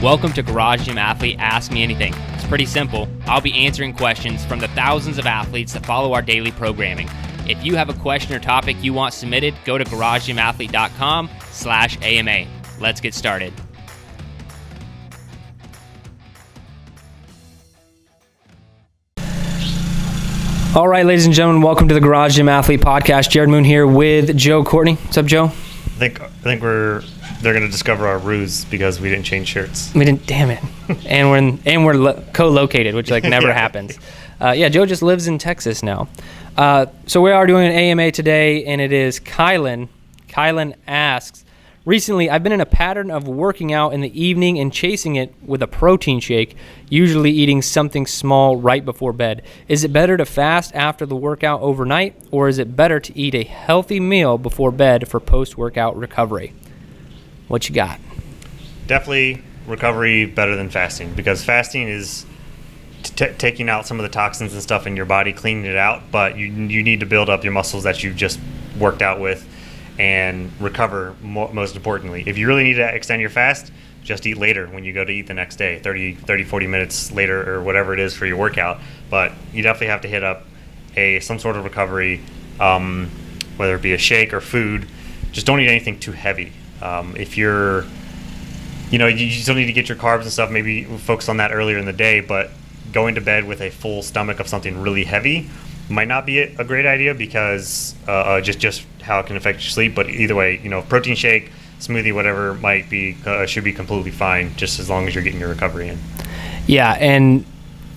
Welcome to Garage Gym Athlete Ask Me Anything. It's pretty simple. I'll be answering questions from the thousands of athletes that follow our daily programming. If you have a question or topic you want submitted, go to garagegymathlete.com/AMA. Let's get started. All right, ladies and gentlemen, welcome to the Garage Gym Athlete Podcast. Jared Moon here with Joe Courtney. What's up, Joe? I think they're going to discover our ruse because we didn't change shirts. We didn't. Damn it! and we're co-located, which never happens. Joe just lives in Texas now. So we are doing an AMA today, and it is Kylan. Kylan asks, recently I've been in a pattern of working out in the evening and chasing it with a protein shake, usually eating something small right before bed. Is it better to fast after the workout overnight, or is it better to eat a healthy meal before bed for post-workout recovery? What you got? Definitely recovery better than fasting, because fasting is taking out some of the toxins and stuff in your body, cleaning it out, but you need to build up your muscles that you've just worked out with and recover most importantly. If you really need to extend your fast, just eat later when you go to eat the next day, 40 minutes later or whatever it is for your workout. But you definitely have to hit up some sort of recovery, whether it be a shake or food. Just don't eat anything too heavy. If you still need to get your carbs and stuff, maybe focus on that earlier in the day, but going to bed with a full stomach of something really heavy might not be a great idea, because just how it can affect your sleep. But either way, protein shake, smoothie, whatever should be completely fine, just as long as you're getting your recovery in. Yeah, and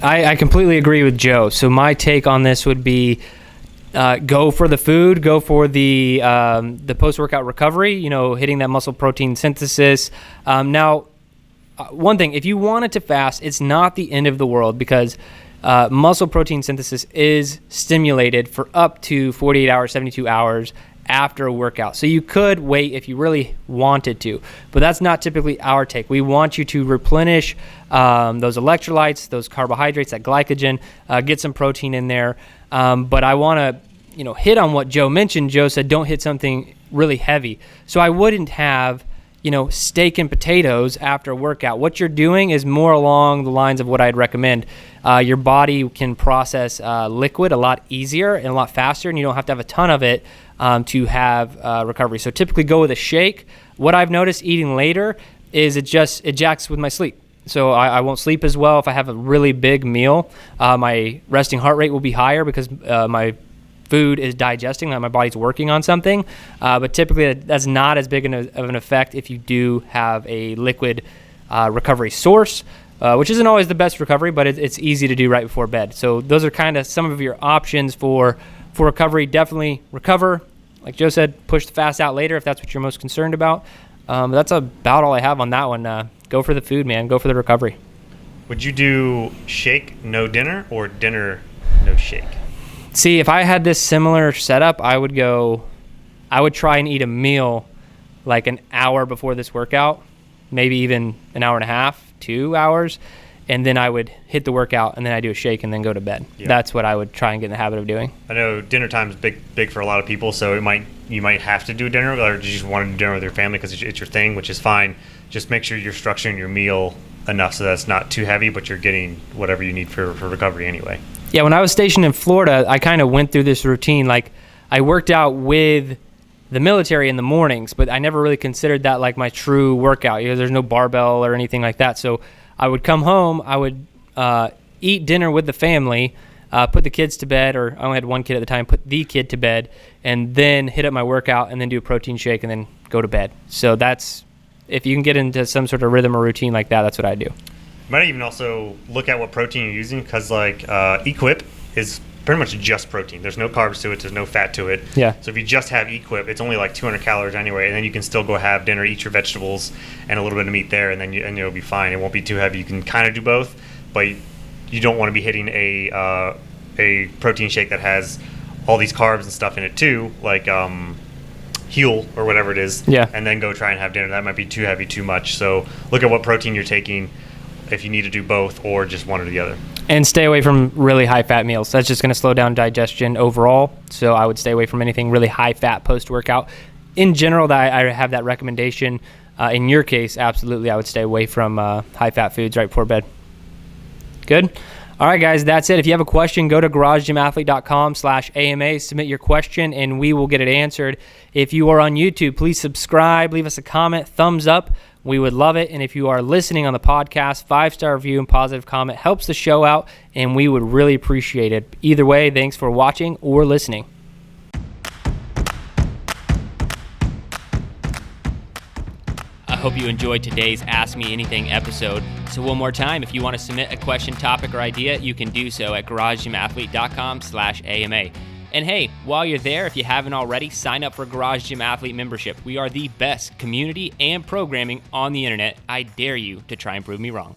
I completely agree with Joe. So my take on this would be go for the food, go for the post-workout recovery, hitting that muscle protein synthesis. Now, one thing, if you wanted to fast, it's not the end of the world, because muscle protein synthesis is stimulated for up to 48 hours, 72 hours after a workout. So you could wait if you really wanted to, but that's not typically our take. We want you to replenish those electrolytes, those carbohydrates, that glycogen, get some protein in there. But I want to, hit on what Joe mentioned. Joe said, don't hit something really heavy. So I wouldn't have, steak and potatoes after a workout. What you're doing is more along the lines of what I'd recommend. Your body can process liquid a lot easier and a lot faster, and you don't have to have a ton of it to have recovery. So typically go with a shake. What I've noticed eating later is it jacks with my sleep. So I won't sleep as well if I have a really big meal. My resting heart rate will be higher because my food is digesting, that my body's working on something. But typically that's not as big of an effect if you do have a liquid recovery source, which isn't always the best recovery, but it's easy to do right before bed. So those are kind of some of your options for recovery. Definitely recover. Like Joe said, push the fast out later if that's what you're most concerned about. That's about all I have on that one. Go for the food, man. Go for the recovery. Would you do shake, no dinner, or dinner, no shake? See, if I had this similar setup, I would try and eat a meal like an hour before this workout, maybe even an hour and a half, 2 hours, and then I would hit the workout, and then I do a shake and then go to bed. Yeah. That's what I would try and get in the habit of doing. I know dinner time is big for a lot of people, so you might have to do dinner, or you just want to do dinner with your family because it's your thing, which is fine. Just make sure you're structuring your meal enough so that it's not too heavy, but you're getting whatever you need for recovery anyway. Yeah, when I was stationed in Florida, I kind of went through this routine. Like, I worked out with the military in the mornings, but I never really considered that like my true workout. There's no barbell or anything like that. So I would come home, I would eat dinner with the family, put the kids to bed, or I only had one kid at the time, put the kid to bed, and then hit up my workout and then do a protein shake and then go to bed. So that's, if you can get into some sort of rhythm or routine like that, that's what I do. You might even also look at what protein you're using, because Equip is pretty much just protein. There's no carbs to it. There's no fat to it. Yeah. So if you just have Equip, it's only like 200 calories anyway, and then you can still go have dinner, eat your vegetables and a little bit of meat there, and then you'll be fine. It won't be too heavy. You can kind of do both, but you don't want to be hitting a protein shake that has all these carbs and stuff in it too, like Huel or whatever it is. Yeah. And then go try and have dinner. That might be too heavy, too much. So look at what protein you're taking, if you need to do both or just one or the other. And stay away from really high-fat meals. That's just going to slow down digestion overall. So I would stay away from anything really high-fat post-workout. In general, I have that recommendation. In your case, absolutely, I would stay away from high-fat foods right before bed. Good? All right, guys, that's it. If you have a question, go to garagegymathlete.com/AMA, submit your question, and we will get it answered. If you are on YouTube, please subscribe, leave us a comment, thumbs up. We would love it. And if you are listening on the podcast, 5-star review and positive comment helps the show out, and we would really appreciate it. Either way, thanks for watching or listening. I hope you enjoyed today's Ask Me Anything episode. So one more time, if you want to submit a question, topic, or idea, you can do so at garagegymathlete.com/AMA. And hey, while you're there, if you haven't already, sign up for Garage Gym Athlete membership. We are the best community and programming on the internet. I dare you to try and prove me wrong.